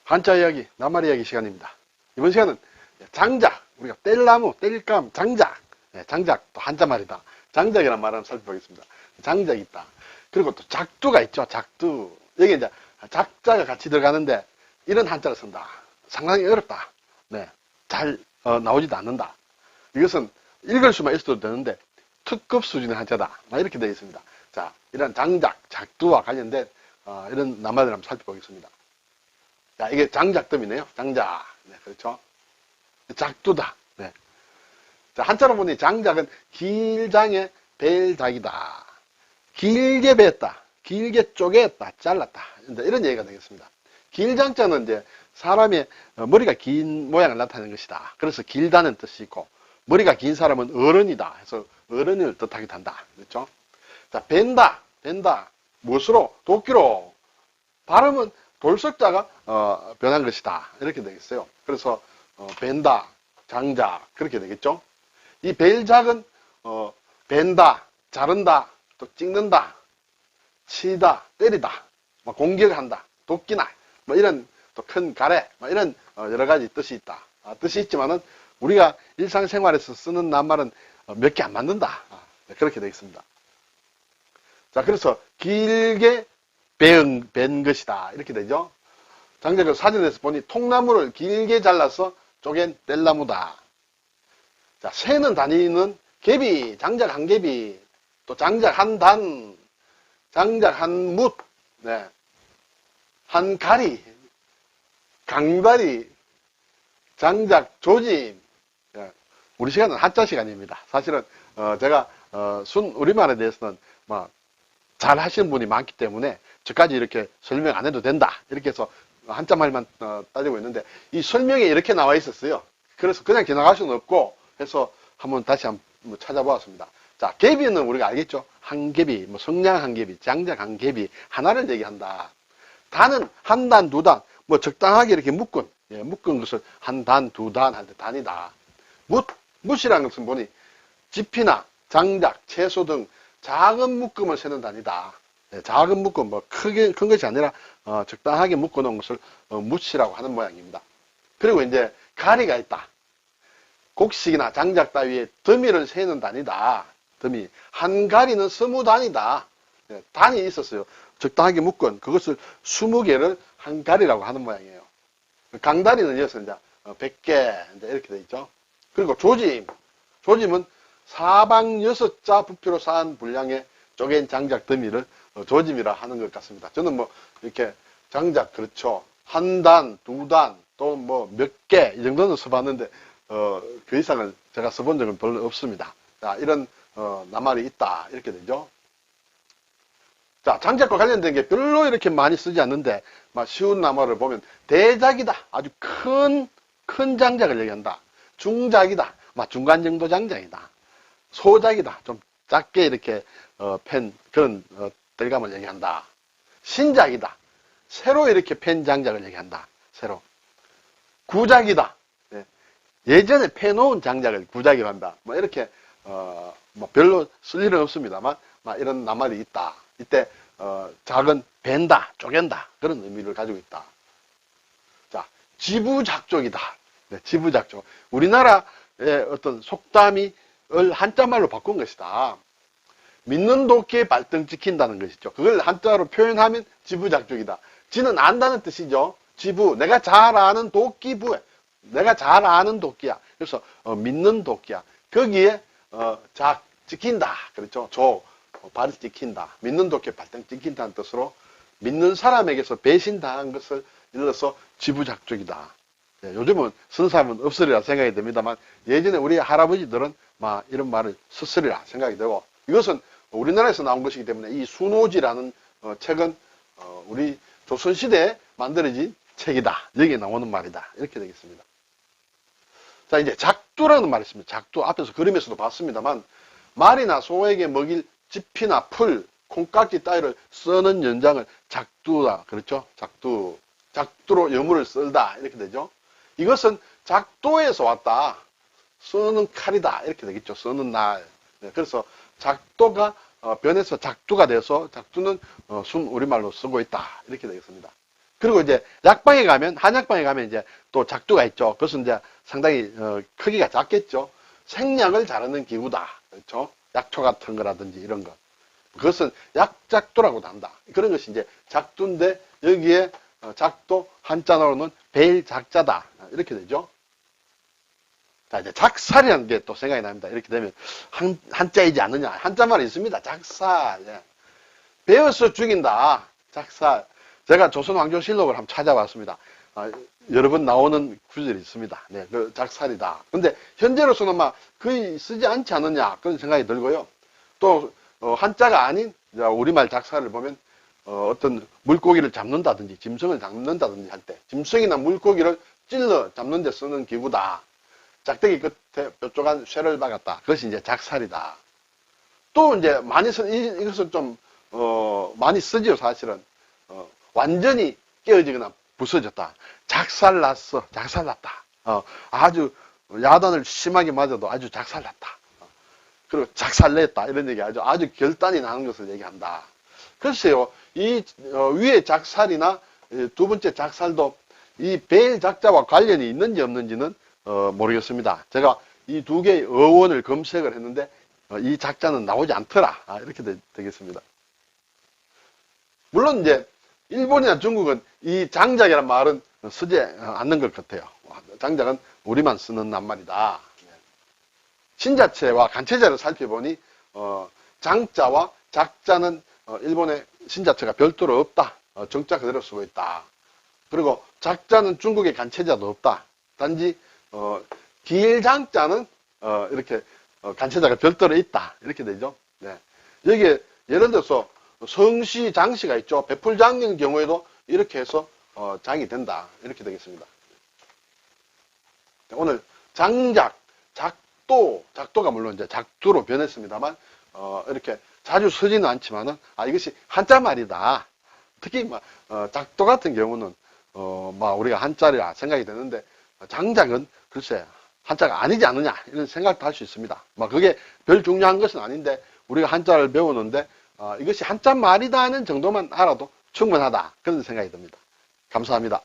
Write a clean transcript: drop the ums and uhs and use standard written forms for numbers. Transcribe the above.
한자 이야기, 낱말 이야기 시간입니다. 이번 시간은 장작, 우리가 뗄나무, 뗄감, 장작. 장작, 또 한자말이다. 장작이라는 말을 살펴보겠습니다. 장작이 있다. 그리고 또 작두가 있죠. 작두. 여기 이제 작자가 같이 들어가는데 이런 한자를 쓴다. 상당히 어렵다. 네. 잘 나오지도 않는다. 이것은 읽을 수만 있어도 되는데 특급 수준의 한자다. 이렇게 되어 있습니다. 자, 이런 장작, 작두와 관련된 이런 낱말을 한번 살펴보겠습니다. 자, 이게 장작뜸이네요. 장작. 네, 그렇죠. 작두다. 네. 자, 한자로 보니 장작은 길장의 벨작이다. 길게 뱄다. 길게 쪼개었다. 잘랐다. 이런 얘기가 되겠습니다. 길장자는 이제 사람의 머리가 긴 모양을 나타내는 것이다. 그래서 길다는 뜻이 있고, 머리가 긴 사람은 어른이다. 해서 어른을 뜻하기도 한다. 그렇죠? 자, 벤다. 벤다. 무엇으로? 도끼로. 발음은 돌석자가 변한 것이다. 이렇게 되겠어요. 그래서 벤다, 장작 그렇게 되겠죠. 이 벨작은 벤다, 자른다, 또 찍는다, 치다, 때리다, 공격한다, 도끼나 이런 또 큰 가래 이런 여러 가지 뜻이 있다. 뜻이 있지만은 우리가 일상생활에서 쓰는 낱말은 몇 개 안 맞는다. 그렇게 되겠습니다. 자, 그래서 길게 벤 것이다. 이렇게 되죠. 장작을 사진에서 보니 통나무를 길게 잘라서 쪼갠 뗄나무다. 자, 세는 단위는 개비, 장작 한 개비, 또 장작 한 단, 장작 한 뭇, 네. 한 가리, 강다리, 장작 조짐. 네. 우리 시간은 한자 시간입니다. 사실은 제가 순 우리말에 대해서는 잘 하시는 분이 많기 때문에 저까지 이렇게 설명 안 해도 된다. 이렇게 해서 한자말만 따지고 있는데 이 설명에 이렇게 나와 있었어요. 그래서 그냥 지나갈 수는 없고 해서 한번 다시 한번 찾아보았습니다. 자, 개비는 우리가 알겠죠? 한 개비, 성냥 한 개비, 장작 한 개비, 하나를 얘기한다. 단은 한 단, 두 단, 적당하게 이렇게 묶은 것을 한 단, 두 단 할 때 단이다. 뭇이라는 것은 보니 지피나 장작, 채소 등 작은 묶음을 세는 단위다. 작은 묶음, 큰 것이 아니라 적당하게 묶어놓은 것을 뭇이라고 하는 모양입니다. 그리고 이제 가리가 있다. 곡식이나 장작 따위에 더미를 세는 단위다. 더미. 한 가리는 20단이다. 단이 있었어요. 적당하게 묶은 그것을 20개를 한 가리라고 하는 모양이에요. 강다리는 이어서 이제 100개 이렇게 돼 있죠. 그리고 조짐. 조짐은 사방 6자 부피로 쌓은 분량의 쪼갠 장작 더미를 조짐이라 하는 것 같습니다. 저는 이렇게 장작 그렇죠. 한 단, 두 단, 또 몇 개 이 정도는 써봤는데 그 이상은 제가 써본 적은 별로 없습니다. 자, 이런 낱말이 있다. 이렇게 되죠. 자, 장작과 관련된 게 별로 이렇게 많이 쓰지 않는데 쉬운 낱말을 보면 대작이다. 아주 큰 장작을 얘기한다. 중작이다. 중간 정도 장작이다. 소작이다. 좀 작게 이렇게 펜 그런 뗄감을 얘기한다. 신작이다. 새로 이렇게 펜 장작을 얘기한다. 새로. 구작이다. 예전에 패놓은 장작을 구작이라고 한다. 이렇게 별로 쓸 일은 없습니다만 이런 낱말이 있다. 이때 작은 벤다, 쪼갠다 그런 의미를 가지고 있다. 자, 지부작족이다. 네, 지부작족. 우리나라의 어떤 속담을 한자말로 바꾼 것이다. 믿는 도끼에 발등 찍힌다는 것이죠. 그걸 한자로 표현하면 지부작족이다. 지는 안다는 뜻이죠. 지부, 내가 잘 아는 도끼부에 내가 잘 아는 도끼야. 그래서 믿는 도끼야. 거기에 작 찍힌다. 그렇죠. 발이 찍힌다. 믿는 도끼에 발등 찍힌다는 뜻으로 믿는 사람에게서 배신당한 것을 일러서 지부작족이다. 네, 요즘은 쓴 사람은 없으리라 생각이 됩니다만 예전에 우리 할아버지들은 이런 말을 썼으리라 생각이 되고 이것은 우리나라에서 나온 것이기 때문에 이 순오지라는 책은 우리 조선시대에 만들어진 책이다. 여기에 나오는 말이다. 이렇게 되겠습니다. 자, 이제 작두라는 말이 있습니다. 작두 앞에서 그림에서도 봤습니다만 말이나 소에게 먹일 지피나 풀, 콩깍지 따위를 써는 연장을 작두다. 그렇죠? 작두로 여물을 썰다. 이렇게 되죠. 이것은 작도에서 왔다. 써는 칼이다. 이렇게 되겠죠. 써는 날. 그래서 작도가 변해서 작두가 돼서 작두는 순 우리말로 쓰고 있다. 이렇게 되겠습니다. 그리고 이제 약방에 가면, 한약방에 가면 이제 또 작두가 있죠. 그것은 이제 상당히 크기가 작겠죠. 생약을 자르는 기구다. 그렇죠? 약초 같은 거라든지 이런 거. 그것은 약작두라고도 한다. 그런 것이 이제 작두인데 여기에 작두 한자로는 베일작자다. 이렇게 되죠. 자, 이제 작살이라는 게 또 생각이 납니다. 이렇게 되면 한자이지 않느냐. 한자말이 있습니다. 작살. 예. 배어서 죽인다. 작살. 제가 조선왕조실록을 한번 찾아봤습니다. 여러 번 나오는 구절이 있습니다. 네, 그 작살이다. 근데 현재로서는 막 거의 쓰지 않지 않느냐 그런 생각이 들고요. 또 한자가 아닌 우리말 작살을 보면 어떤 물고기를 잡는다든지 짐승을 잡는다든지 할 때 짐승이나 물고기를 찔러 잡는 데 쓰는 기구다. 작대기 끝에 뾰족한 쇠를 박았다. 그것이 이제 작살이다. 또 이제 많이 이것은 좀 많이 쓰지요. 사실은 완전히 깨어지거나 부서졌다. 작살났어. 작살났다. 아주 야단을 심하게 맞아도 아주 작살났다. 그리고 작살냈다. 이런 얘기 아주 결단이 나는 것을 얘기한다. 글쎄요. 이 위에 작살이나 두 번째 작살도 이 베일작자와 관련이 있는지 없는지는 모르겠습니다. 제가 이 두 개의 어원을 검색을 했는데 이 작자는 나오지 않더라. 이렇게 되겠습니다. 물론 이제 일본이나 중국은 이 장작이라는 말은 쓰지 않는 것 같아요. 장작은 우리만 쓰는 낱말이다. 신자체와 간체자를 살펴보니 장자와 작자는 일본의 신자체가 별도로 없다. 정자 그대로 쓰고 있다. 그리고 작자는 중국의 간체자도 없다. 단지 길장자는 이렇게 간체자가 별도로 있다. 이렇게 되죠. 네. 여기에 예를 들어서 성시, 장시가 있죠. 배풀장인 경우에도 이렇게 해서 장이 된다. 이렇게 되겠습니다. 오늘 장작, 작도가 물론 이제 작두로 변했습니다만 이렇게 자주 쓰지는 않지만은 이것이 한자 말이다. 특히 작도 같은 경우는 우리가 한자리라 생각이 되는데 장작은 글쎄 한자가 아니지 않느냐 이런 생각도 할 수 있습니다. 그게 별 중요한 것은 아닌데 우리가 한자를 배우는데 이것이 한자 말이다 하는 정도만 알아도 충분하다 그런 생각이 듭니다. 감사합니다.